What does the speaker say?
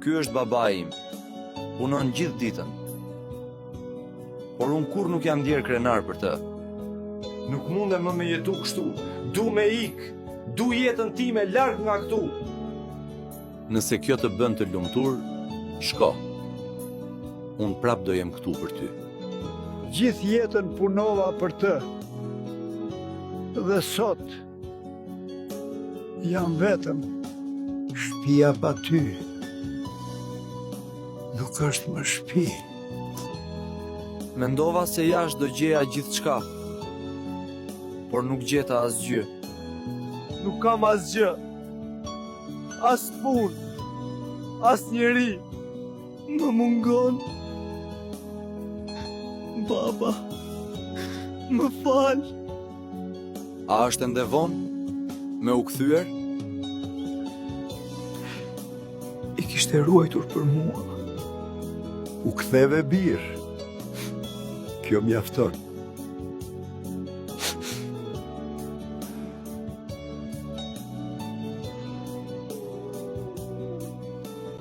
ky është babai im. Punon gjithë ditën. Por unë kur nuk jam ndjerë krenar për të. Nuk mundem më me jetu kështu. Du me ik. Du jetën time larg nga këtu. Nëse kjo të bën të lumtur, shko. Unë prap do jem këtu për ty. Gjithë jetën punova për të. Dhe sot jam vetëm. Shtëpia pa ty nuk është më shtëpi. Mendova se jashtë do gjeja gjithçka, por nuk gjeta asgjë. Nuk kam asgjë. As punë. As njeri. Më mungon. Baba, më fal. A është ende vonë me u kthyer? I kishte ruajtur për mua. U ktheve birë. Kjo mjafton.